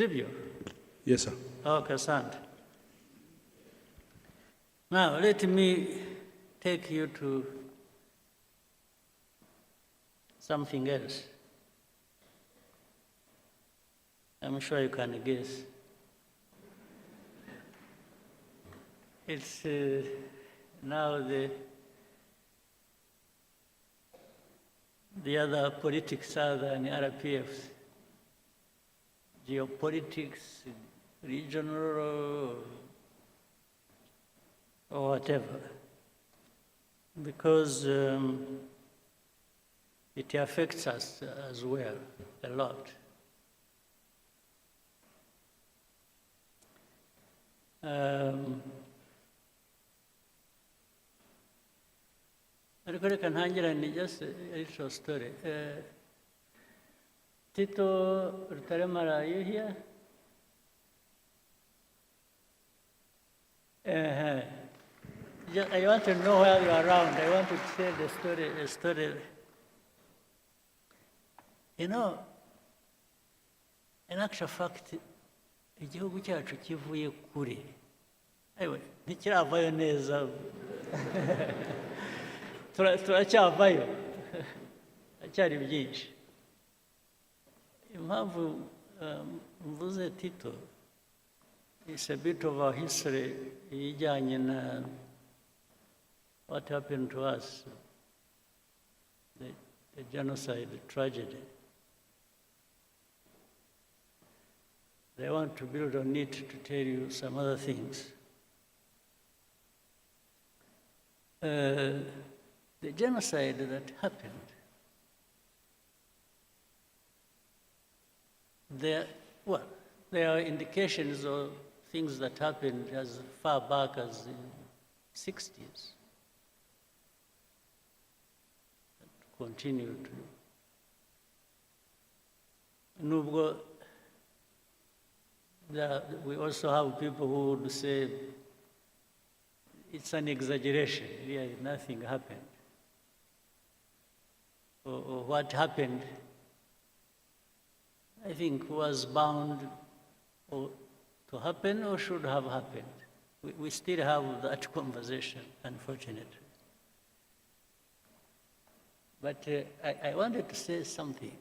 Sibyo? Yes, sir. Okay, asante. Now, let me take you to something else. I'm sure you can guess. It's now the other politics other than RPFs. Geopolitics, regional, or whatever. Because it affects us as well, a lot. Reka ntangirane just a little story. Tito Rutaremara, are you here? I want to know where you are around. I want to tell the story. You know, in actual fact, igihugu cyacu kivuye kure. Anyway, ntikiravayo neza. Turacyavayo. Acyari byinshi. Impamvu mvuze Tito, it's a bit of our history ijyanye na what happened to us, the genocide, the tragedy. I want to build on it to tell you some other things. The genocide that happened, there are indications of things that happened as far back as the 60s. That continued. Nubwo we also have people who would say it's an exaggeration, really nothing happened. Or what happened, I think, was bound to happen or should have happened. We still have that conversation, unfortunately. But I wanted to say something.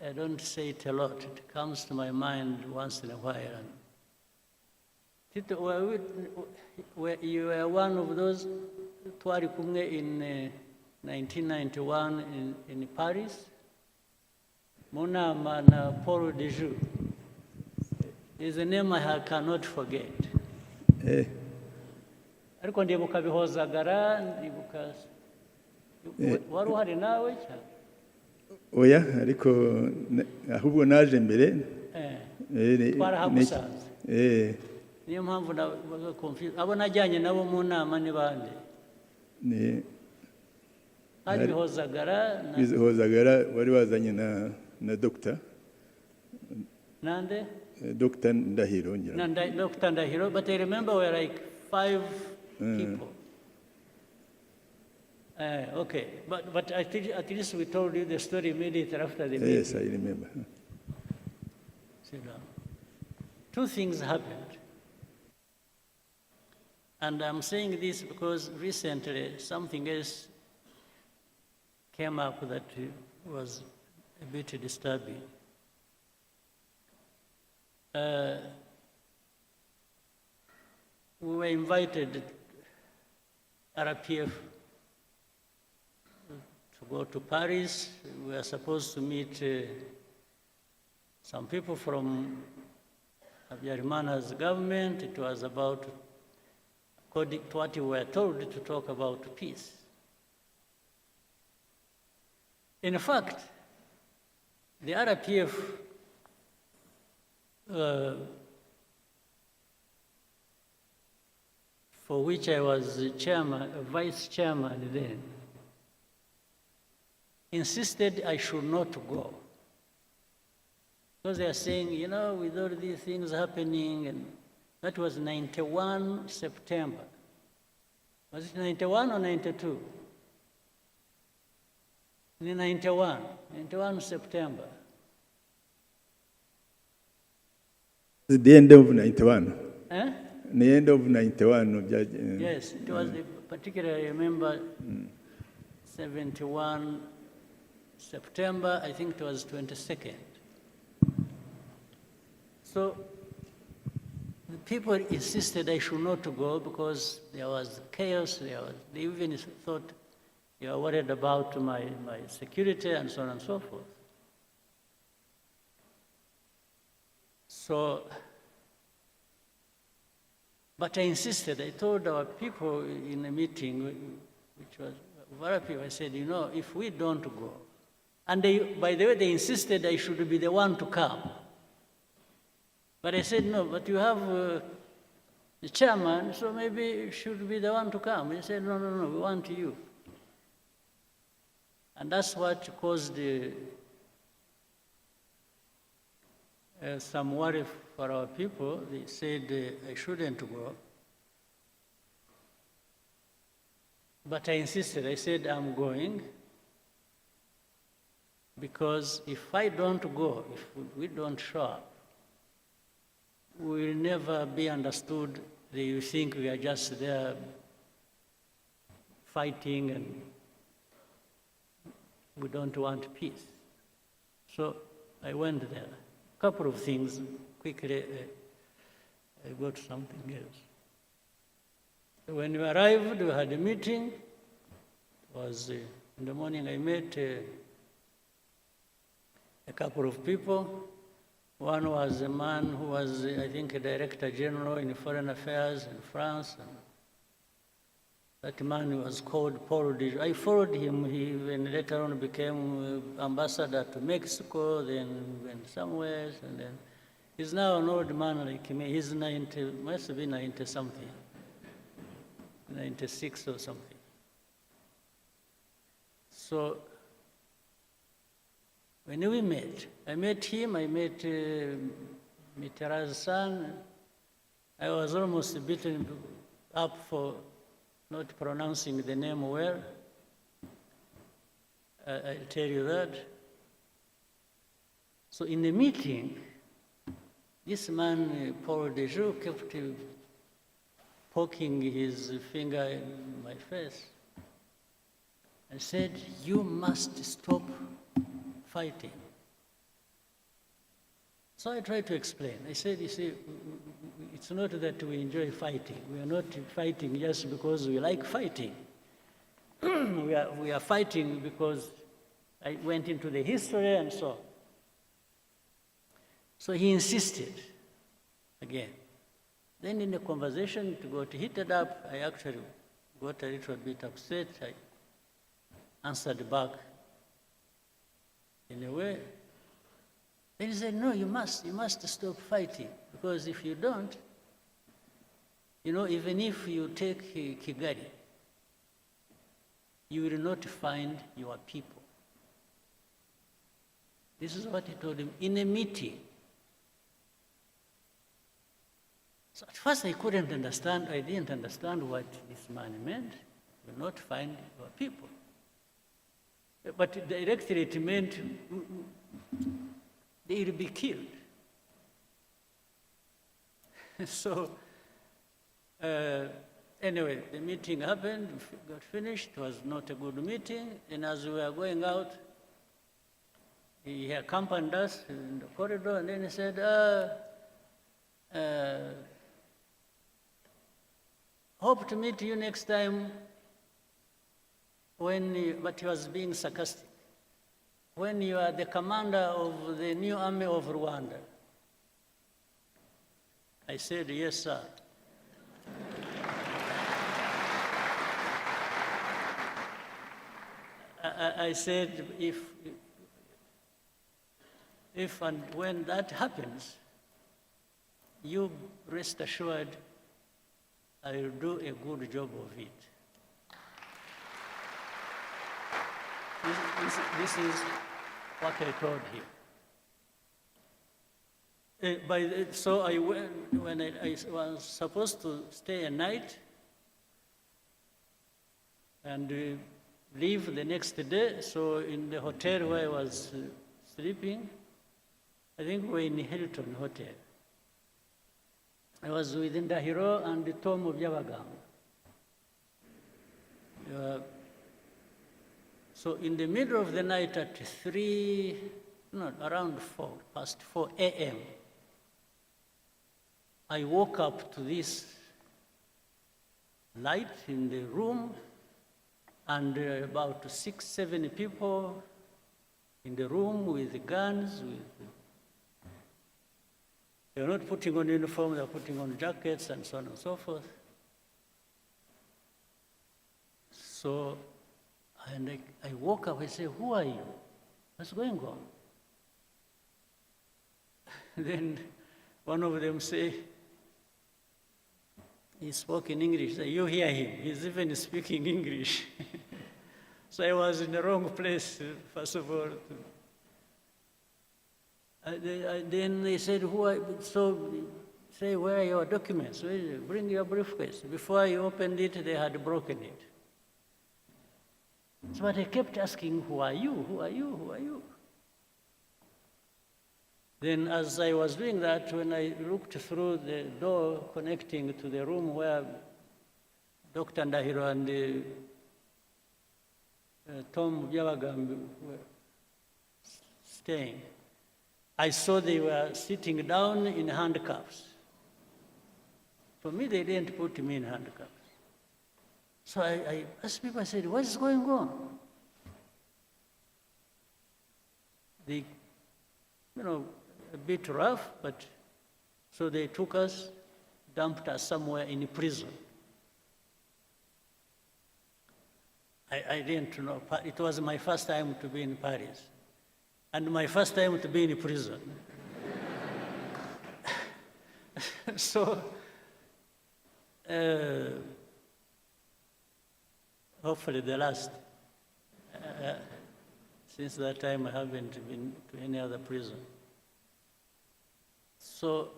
I don't say it a lot. It comes to my mind once in a while. Tito, you were one of those twari kumwe in 1991 in Paris. Munama na Paul Dejoux. Is a name I cannot forget. Ariko ndibuka bihozagara, ndibuka wari uhari nawe cyane. Oya, ariko ahubwo naje mbere. Twarahagusanze. Niyo mpamvu nabaga confused. Abo najyanye nabo mu nama ni bande? Hari bihozagara wari wazanye na doctor. Nande? Dr. Ndahiro. Dr. Ndahiro, but I remember we were like 5 people. Okay, but at least we told you the story immediately after the meeting. Yes, I remember. Sit down. 2 things happened. And I'm saying this because recently something else came up that was a bit disturbing. We were invited, RPF, to go to Paris. We were supposed to meet some people from Habyarimana's government. It was about, according to what we were told, to talk about peace. In fact, the RPF for which I was vice chairman then, insisted I should not go. Because they are saying, you know, with all these things happening, and that was 91 September. Was it 91 or 92? 91 September. The end of 91. Eh? The end of 91. Yes, it was particularly, I remember, 71 September, I think it was 22nd. So the people insisted I should not go because there was chaos. They even thought they were worried about my security and so on and so forth. So, but I insisted. I told our people in a meeting, which was very people, I said, if we don't go, and they, by the way, they insisted I should be the one to come. But I said, no, but you have the chairman, so maybe you should be the one to come. He said, no, we want you. And that's what caused some worry for our people. They said I shouldn't go. But I insisted. I said, I'm going. Because if I don't go, if we don't show up, we will never be understood that you think we are just there fighting and we don't want peace. So I went there. A couple of things, quickly, I got something else. When we arrived, we had a meeting. It was in the morning. I met a couple of people. One was a man who was, I think, a director general in foreign affairs in France. And that man was called Paul de. I followed him. He even later on became ambassador to Mexico, then went somewhere, and then he's now an old man like me. He's 90, must be 90 something, 96 or something. So when we met, I met him, I met Mitterrand's son. I was almost beaten up for not pronouncing the name well. I'll tell you that. So in the meeting, this man, Paul Dejoux, kept poking his finger in my face and said, you must stop fighting. So I tried to explain. I said, you see, it's not that we enjoy fighting. We are not fighting just because we like fighting. we are fighting because I went into the history and so on. So he insisted again. Then in the conversation, it got heated up. I actually got a little bit upset. I answered back in a way. Then he said, no, you must stop fighting, because if you don't, even if you take Kigali, you will not find your people. This is what he told him in a meeting. So at first I couldn't understand, I didn't understand what this man meant. You will not find your people. But directly it meant they will be killed. So anyway, the meeting happened, got finished. It was not a good meeting. And as we were going out, he accompanied us in the corridor, and then he said, hope to meet you next time but he was being sarcastic, when you are the commander of the new army of Rwanda. I said, yes, sir. I said, if and when that happens, you rest assured I will do a good job of it. This is what I told him. So I went, when I was supposed to stay a night and leave the next day, so in the hotel where I was sleeping, I think we were in Hilton Hotel. I was with Ndahiro and Tom Byagenze. So in the middle of the night at around 4 a.m., I woke up to this light in the room, and about 6, 7 people in the room with guns. They were not putting on uniform, they were putting on jackets and so on and so forth. So, and I woke up, I said, "Who are you? What's going on?" Then one of them said, he spoke in English. You hear him, he's even speaking English. So I was in the wrong place, first of all. Then they said, so say, where are your documents? Bring your briefcase. Before I opened it, they had broken it. So but I kept asking, who are you? Who are you? Who are you? Then as I was doing that, when I looked through the door connecting to the room where Dr. Ndahiro and Tom Byagenze were staying, I saw they were sitting down in handcuffs. For me, they didn't put me in handcuffs. So I asked people, I said, what is going on? They, a bit rough, but so they took us, dumped us somewhere in prison. I didn't know. It was my first time to be in Paris, and my first time to be in prison. So, hopefully the last. Since that time, I haven't been to any other prison. So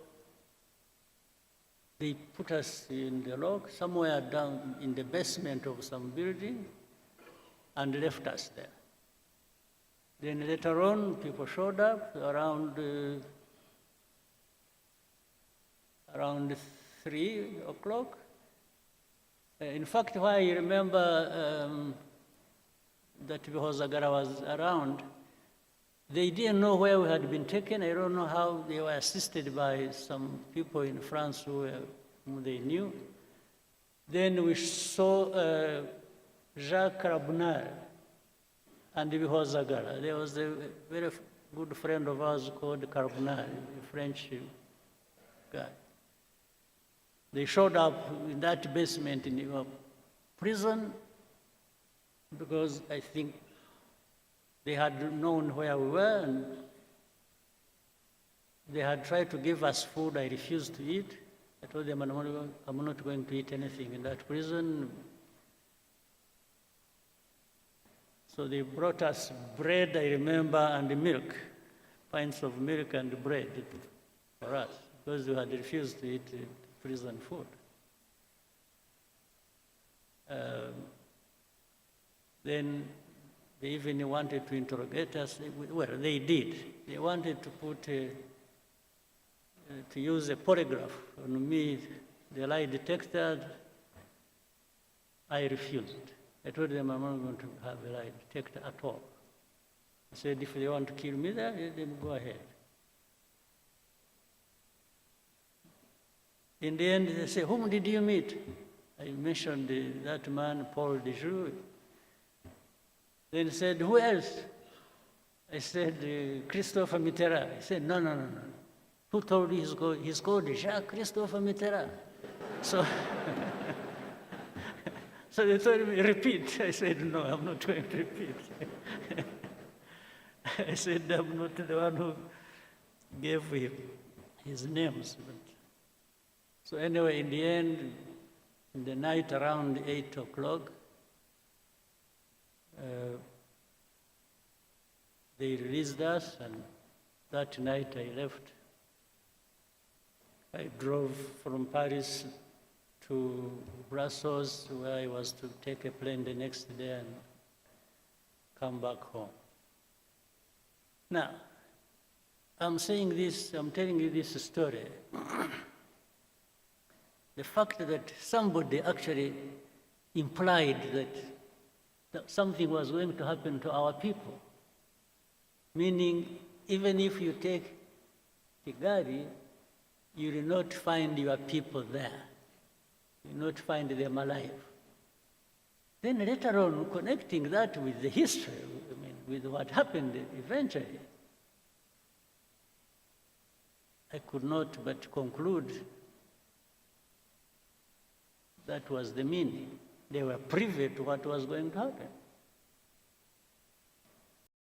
they put us in the lock, somewhere down in the basement of some building, and left us there. Then later on, people showed up around 3 o'clock. In fact, why I remember that because Agara was around, they didn't know where we had been taken. I don't know how they were assisted by some people in France whom they knew. Then we saw Jacques Rabunal and because Agara. There was a very good friend of ours called Carbonal, a French guy. They showed up in that basement in the prison because I think they had known where we were, and they had tried to give us food. I refused to eat. I told them I'm not going to eat anything in that prison. So they brought us bread, I remember, and milk, pints of milk and bread for us, because we had refused to eat prison food. Then they even wanted to interrogate us. Well, they did. They wanted to to use a polygraph on me, the lie detector. I refused. I told them I'm not going to have a lie detector at all. I said, if they want to kill me there, then go ahead. In the end, they say, whom did you meet? I mentioned that man, Paul Dejoux. Then he said, who else? I said, Christophe Mitterrand. He said, no. Who told you he's called Jacques Christophe Mitterrand? So, so they told me, repeat. I said, no, I'm not going to repeat. I said, I'm not the one who gave him his names. So anyway, in the end, in the night around 8 o'clock, they released us, and that night I left. I drove from Paris to Brussels, where I was to take a plane the next day and come back home. Now, I'm saying this, I'm telling you this story the fact that somebody actually implied that something was going to happen to our people, meaning even if you take Kigali, you will not find your people there. You will not find them alive. Then let alone connecting that with the history, I mean, with what happened eventually, I could not but conclude that was the meaning. They were privy to what was going to happen.